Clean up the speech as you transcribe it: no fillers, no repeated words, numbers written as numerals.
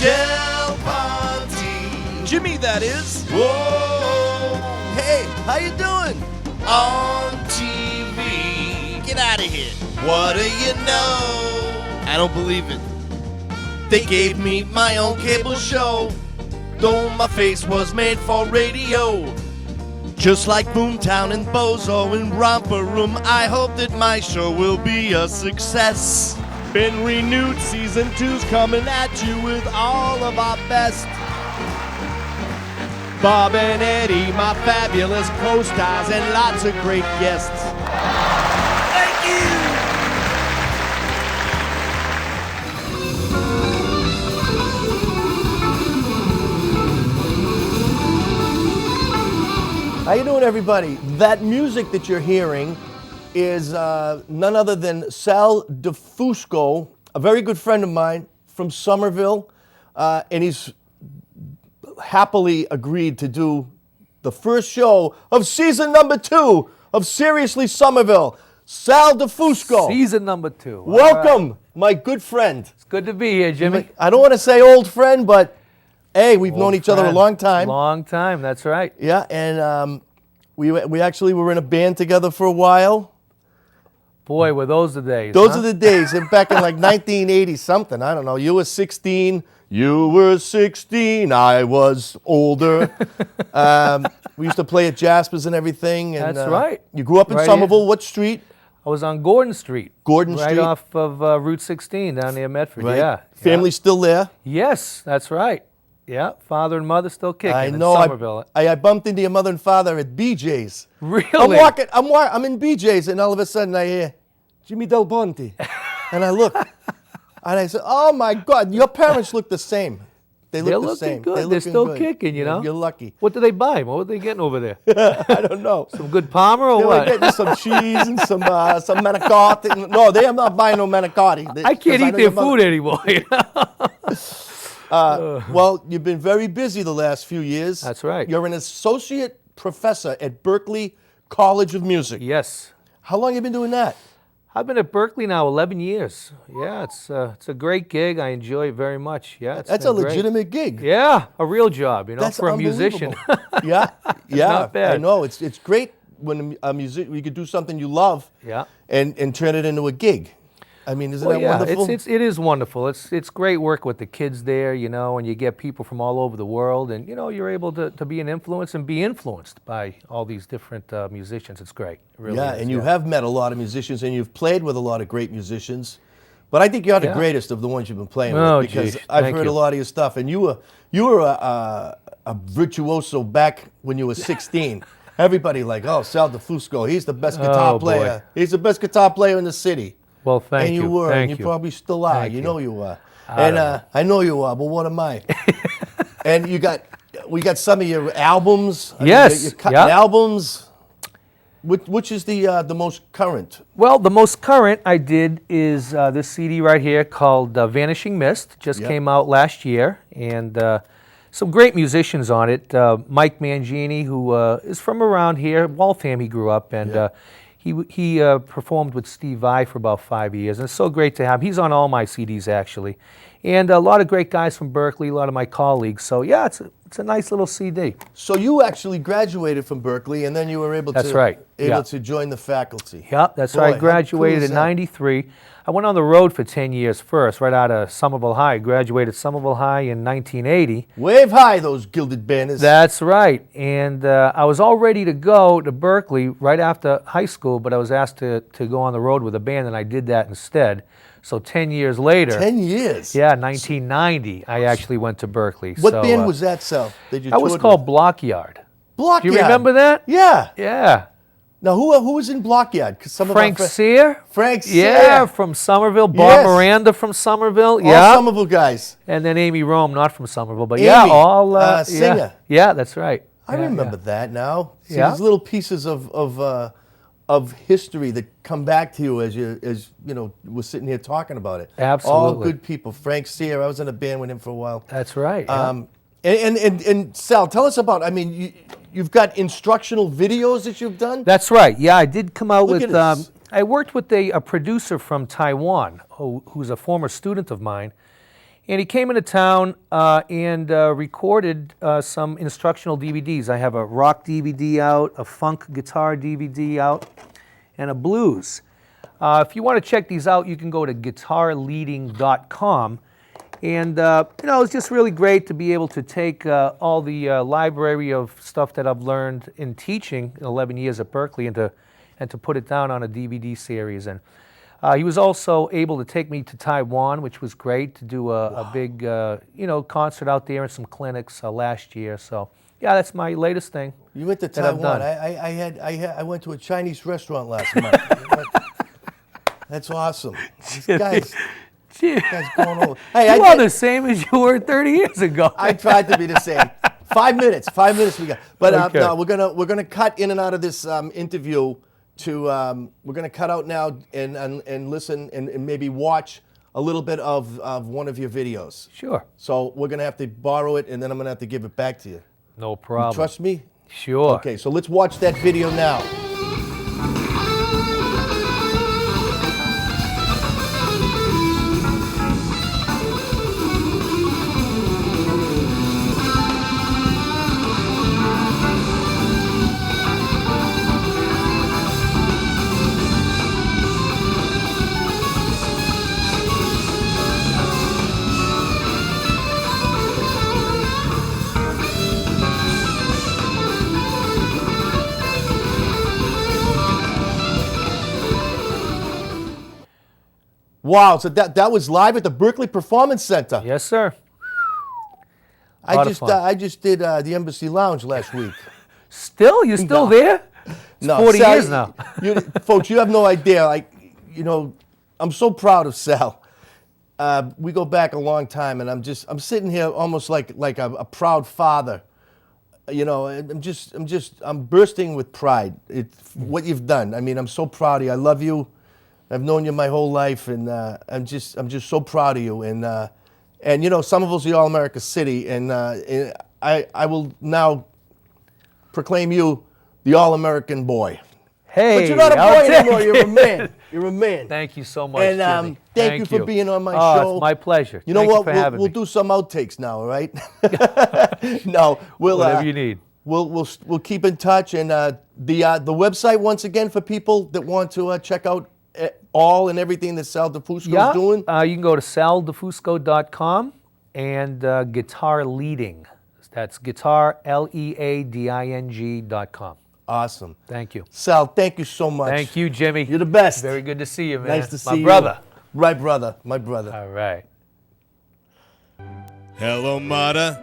Del Ponte. Jimmy, that is. Whoa. Hey, how you doing? On TV. Get out of here. What do you know? I don't believe it. They gave me my own cable show, though my face was made for radio. Just like Boomtown and Bozo and Romper Room, I hope that my show will be a success. Been renewed, season 2's coming at you with all of our best. Bob and Eddie, my fabulous co-stars, and lots of great guests. Thank you! How you doing, everybody? That music that you're hearing is none other than Sal DiFusco, a very good friend of mine from Somerville, and he's happily agreed to do the first show of season number 2 of Seriously Somerville. Sal DiFusco. Season number 2. Welcome, right, my good friend. It's good to be here, Jimmy. I don't want to say old friend, but hey, we've known each other a long time. Long time, that's right. Yeah, and we actually were in a band together for a while. Boy, were those the days. Those are the days. And back in like 1980 something. I don't know. You were 16. You were 16. I was older. We used to play at Jasper's and everything. And, that's right. You grew up in Right Somerville. here. What street? I was on Gordon Street. Gordon right Street. off of Route 16 down near Medford. Right. Yeah. Family still there? Yes, that's right. Yeah, father and mother still kicking I in know. Somerville. I bumped into your mother and father at BJ's. Really? I'm in BJ's, and all of a sudden I hear Jimmy Del Ponte, and I look, and I said, "Oh my God, your parents look the same. They're looking the same. good. They're still kicking, you know. You're lucky." What do they buy? What were they getting over there? I don't know. Some good Palmer or They were what? getting some cheese and some manicotti. No, they are not buying no manicotti. I can't eat their food anymore. You know? Well, you've been very busy the last few years. That's right. You're an associate professor at Berklee College of Music. Yes. How long have you been doing that? I've been at Berklee now 11 years. Yeah, it's a great gig. I enjoy it very much. Yeah, That's a legitimate gig. Yeah, a real job, you know, That's for a musician. Yeah, yeah. Not bad. I know. It's great when a you could do something you love. Yeah. And turn it into a gig. I mean, isn't that wonderful? It is wonderful. It's great work with the kids there, you know, and you get people from all over the world, and you know, you're able to be an influence and be influenced by all these different musicians. It's great. It really is. And you have met a lot of musicians, and you've played with a lot of great musicians. But I think you're the greatest of the ones you've been playing with, because I've heard a lot of your stuff, and you were a virtuoso back when you were 16. Everybody like, oh, Sal DiFusco, he's the best guitar player. Boy. And the best guitar player in the city. Well, thank you. And you were, thank and you probably still are. Thank You know you are. I know you are, but what am I? And we got some of your albums. Yes. You're cutting albums. Which is the most current? Well, the most current I did is this CD right here called Vanishing Mist. Just came out last year, and some great musicians on it. Mike Mangini, who is from around here, Waltham he grew up, and he performed with Steve Vai for about 5 years, and it's so great to have him. He's on all my CDs, actually. And a lot of great guys from Berklee, a lot of my colleagues. So, yeah, it's a nice little CD. So you actually graduated from Berklee, and then you were able to join the faculty. Yeah, that's right. I graduated in '93. I went on the road for 10 years first, right out of Somerville High. Graduated Somerville High in 1980. Wave high, those gilded banners. That's right. And I was all ready to go to Berklee right after high school, but I was asked to go on the road with a band, and I did that instead. So 10 years later. 10 years? Yeah, 1990, I actually went to Berklee. What band was that, Sal? That was called Blockyard. Blockyard? Do you remember that? Yeah. Yeah. Now, who was in Blockyard? Frank Sear. Frank Sear. Yeah, from Somerville. Bob Miranda from Somerville. All Somerville guys. And then Amy Rome, not from Somerville, but Amy, all singer. Yeah, that's right. I remember that now. See, there's little pieces of history that come back to you as you know we're sitting here talking about it. Absolutely. All good people. Frank Sear. I was in a band with him for a while. That's right. And Sal, tell us about. I mean, you've got instructional videos that you've done. That's right. Yeah, I did come out Look with. I worked with a producer from Taiwan who's a former student of mine, And he came into town and recorded some instructional DVDs. I have a rock DVD out, a funk guitar DVD out, and a blues. If you want to check these out, you can go to guitarleading.com. And, it's just really great to be able to take all the library of stuff that I've learned in teaching 11 years at Berklee and to put it down on a DVD series. And he was also able to take me to Taiwan, which was great, to do a big, concert out there and some clinics last year. So, yeah, that's my latest thing. You went to that I've Taiwan. done. I went to a Chinese restaurant last month. That's awesome. This guy's going over. Hey, you are the same as you were 30 years ago. I tried to be the same. 5 minutes. 5 minutes we got. But Okay. no, we're gonna cut in and out of this interview. We're gonna cut out now and listen and maybe watch a little bit of one of your videos. Sure. So we're gonna have to borrow it, and then I'm gonna have to give it back to you. No problem. You trust me? Sure. Okay. So let's watch that video now. Wow, so that was live at the Berklee Performance Center. Yes, sir. I just did the Embassy Lounge last week. Still? You're still No. there? It's No, 40 Sal, years now. Folks, you have no idea. I'm so proud of Sal. We go back a long time, and I'm sitting here almost like a proud father. I'm bursting with pride. It's what you've done. I mean, I'm so proud of you. I love you. I've known you my whole life, and I'm just so proud of you. And Somerville's the All-America City, and I will now proclaim you the All-American boy. Hey, But you're not a I'll boy take anymore. You're a it. man. You're a man. Thank you so much, And Jimmy. thank you for being on my Oh, show. it's my pleasure. You know Thank what? You for having We'll me. do some outtakes now, all right? No, we'll Whatever you need. We'll keep in touch, and the website once again for people that want to check out all and everything that Sal DiFusco is doing. You can go to saldifusco.com and Guitar Leading. That's guitarleading.com. Awesome. Thank you. Sal, thank you so much. Thank you, Jimmy. You're the best. Very good to see you, man. Nice to see My you. brother. My brother. All right. Hello, Mata.